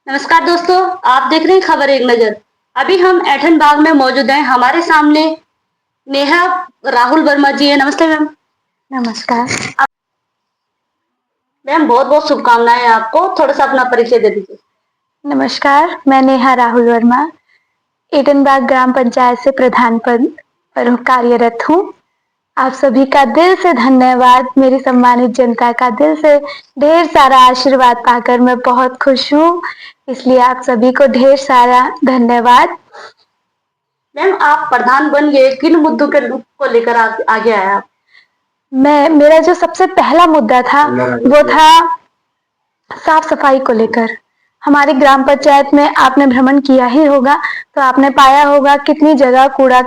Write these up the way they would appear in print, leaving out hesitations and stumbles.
नमस्कार दोस्तों, आप देख रहे हैं खबर एक नज़र। अभी हम ऐठन बाग में मौजूद हैं। हमारे सामने नेहा राहुल वर्मा जी हैं। नमस्ते मैम। नमस्कार। मैम बहुत-बहुत शुभकामनाएँ आपको। थोड़ा-सा अपना परिचय दे दीजिए। नमस्कार, मैं नेहा राहुल वर्मा एटनबाग ग्राम पंचायत से प्रधान पद पर कार्यरत हूँ। आप सभी का दिल से धन्यवाद। मेरी सम्मानित जनता का दिल से ढेर सारा आशीर्वाद पाकर मैं बहुत खुश हूँ, इसलिए आप सभी को ढेर सारा धन्यवाद। मैम आप प्रधान बन गए, किन मुद्दों को लेकर आगे आए आप? मेरा जो सबसे पहला मुद्दा था वो था साफ सफाई को लेकर। हमारी ग्राम पंचायत में आपने भ्रमण किया ही होगा, तो आपने पाया होगा कितनी जगह कूड़ा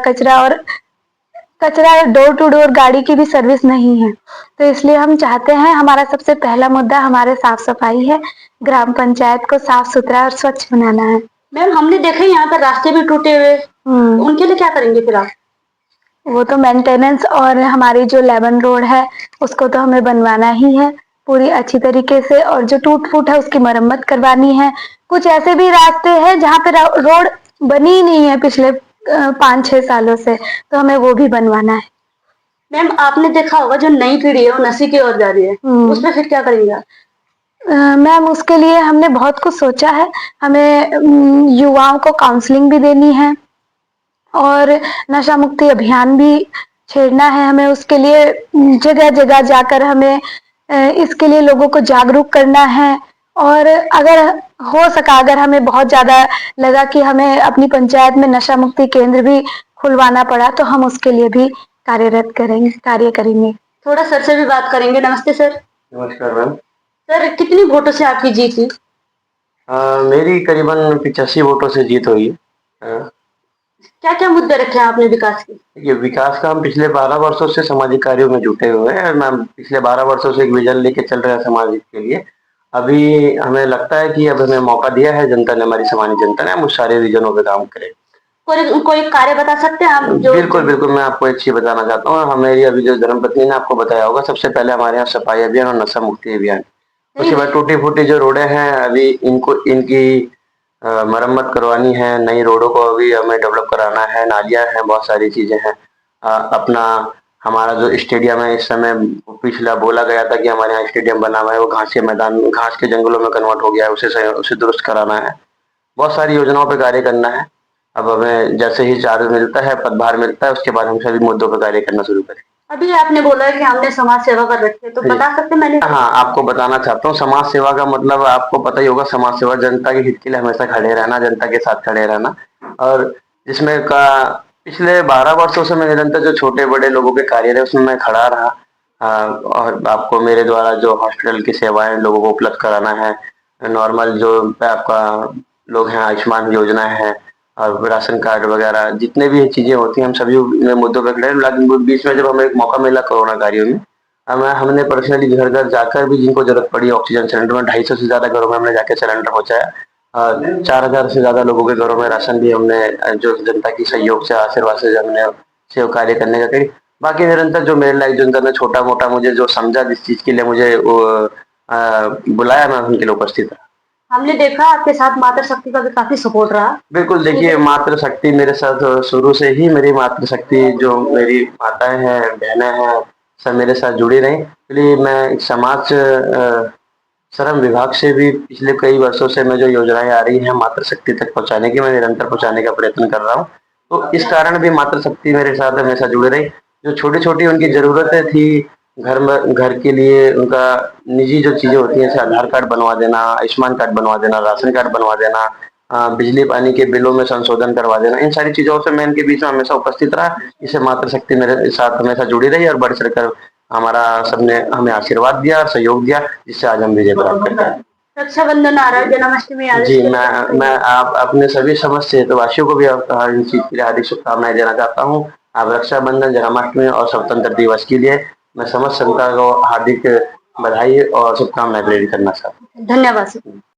कचरा डोर टू डोर गाड़ी की भी सर्विस नहीं है। तो इसलिए हम चाहते हैं, हमारा सबसे पहला मुद्दा हमारे साफ सफाई है। ग्राम पंचायत को साफ सुथरा और स्वच्छ बनाना है। मैम हमने देखा यहाँ पर रास्ते भी टूटे हुए, उनके लिए क्या करेंगे फिर आप? वो तो मेंटेनेंस और हमारी जो लेमन रोड है उसको तो हमें बनवाना ही है पूरी अच्छी तरीके से, और जो टूट फूट है उसकी मरम्मत करवानी है। कुछ ऐसे भी रास्ते हैं जहाँ पे रोड बनी ही नहीं है पिछले 5-6 सालों से, तो हमें वो भी बनवाना है। मैम आपने देखा होगा जो नई पीढ़ी है वो नशे की ओर जा रही है, उसमें फिर क्या करेंगे आप? मैम उसके लिए हमने बहुत कुछ सोचा है। हमें युवाओं को काउंसलिंग भी देनी है और नशा मुक्ति अभियान भी छेड़ना है। हमें उसके लिए जगह जगह जाकर हमें इसके लिए लोगों को जागरूक करना है। और अगर हो सका, अगर हमें बहुत ज्यादा लगा कि हमें अपनी पंचायत में नशा मुक्ति केंद्र भी खुलवाना पड़ा, तो हम उसके लिए भी कार्य करेंगे। थोड़ा सर से भी बात करेंगे। नमस्ते सर। नमस्कार मैम। सर कितनी वोटों से आपकी जीत हुई? मेरी करीबन 85 वोटों से जीत हुई है। क्या क्या मुद्दे रखे हैं आपने विकास के? ये विकास का हम पिछले 12 वर्षों से सामाजिक कार्यों में जुटे हुए हैं। मैम पिछले 12 वर्षों से एक विजन लेके चल रहे हैं समाज के लिए। अभी हमें लगता है कि अब हमें मौका दिया है जनता ने, हमारी सामान्य जनता ने, हम उस सारे विजनों पे काम करें। कोई कार्य बता सकते हैं आप जो? बिल्कुल बिल्कुल, मैं आपको एक चीज बताना चाहता हूँ। हमारी अभी जो धर्मपत्नी ने आपको बताया होगा, सबसे पहले हमारे यहाँ सफाई अभियान और नशा मुक्ति अभियान। उसके बाद टूटी फूटी जो रोडें हैं अभी इनकी मरम्मत करवानी है। नई रोडों को अभी हमें डेवलप कराना है। नालियाँ हैं, बहुत सारी चीजें हैं। अपना हमारा जो स्टेडियम है, इस समय पिछला बोला गया था कि हमारे यहाँ स्टेडियम बना हुआ है, वो घास के मैदान, घास के जंगलों में कन्वर्ट हो गया है। उसे दुरुस्त कराना है। बहुत सारी योजनाओं पे कार्य करना है। अब हमें जैसे ही चार्ज मिलता है, पदभार मिलता है, उसके बाद हम सभी मुद्दों पर कार्य करना शुरू करें। अभी आपने बोला है कि हमने समाज सेवा कर रखी है, तो बता सकते हैं मैंने? हाँ, आपको बताना चाहता हूँ, समाज सेवा का मतलब आपको पता ही होगा। समाज सेवा जनता के हित के लिए हमेशा खड़े रहना, जनता के साथ खड़े रहना। और जिसमें का पिछले 12 वर्षों से मैं निरंतर जो छोटे बड़े लोगों के कार्य रहे उसमें मैं खड़ा रहा। और आपको मेरे द्वारा जो हॉस्पिटल की सेवाएं लोगों को उपलब्ध कराना है, नॉर्मल जो आपका लोग हैं, आयुष्मान योजना है और राशन कार्ड वगैरह जितने भी चीजें होती हैं, हम सभी मुद्दों पर खड़े। लेकिन बीच में जब हमें एक मौका मिला कोरोना कार्यों में, हमने पर्सनली घर घर जाकर भी जिनको जरूरत पड़ी ऑक्सीजन सिलेंडर में 250 से ज्यादा घरों में हमने जाकर सिलेंडर पहुंचाया। 4000 से ज्यादा लोगों के घरों में राशन भी हमने जो जनता की सहयोग से, आशीर्वाद से हमने सेव कार्य करने का करी। बाकी निरंतर जो मेरे लाइफ जो अंदर छोटा मोटा मुझे जो समझा, जिस चीज के लिए मुझे बुलाया, मैं उनके लिए उपस्थित रहा। हमने देखा आपके साथ मातृ शक्ति का भी काफी सपोर्ट रहा। बिल्कुल, देखिए मातृ शक्ति मेरे साथ शुरू से ही, मेरी मातृ शक्ति जो मेरी माताएं हैं, बहनें हैं, सब मेरे साथ जुड़ी रही। इसलिए मैं समाज श्रम विभाग से भी पिछले कई वर्षों से मैं जो योजनाएं आ रही हैं मातृ शक्ति तक पहुंचाने की, मैं निरंतर पहुंचाने का प्रयत्न कर रहा हूं। तो इस कारण भी मातृ शक्ति मेरे साथ हमेशा जुड़ी रही। जो छोटी छोटी उनकी जरूरतें थी घर के लिए, उनका निजी जो चीजें होती हैं, जैसे आधार कार्ड बनवा देना, आयुष्मान कार्ड बनवा देना, राशन कार्ड बनवा देना, बिजली पानी के बिलों में संशोधन करवा देना, इन सारी चीजों से मैं इनके बीच में हमेशा उपस्थित रहा। इससे मातृ शक्ति मेरे साथ हमेशा जुड़ी रही और बढ़ चढ़कर हमारा सबने हमें आशीर्वाद दिया और सहयोग दिया, जिससे आज हम विजय प्राप्त करते हैं। रक्षाबंधन आ रहा है, जन्माष्टमी आ रही है। जी, मैं आप अपने सभी समस्त क्षेत्रवासियों को भी इन चीज के लिए हार्दिक शुभकामनाएं देना चाहता हूँ। आप रक्षाबंधन, जन्माष्टमी और स्वतंत्रता दिवस के लिए मैं समस्त जनता को हार्दिक बधाई और शुभकामनाएं प्रेरित करना चाहता हूँ। धन्यवाद।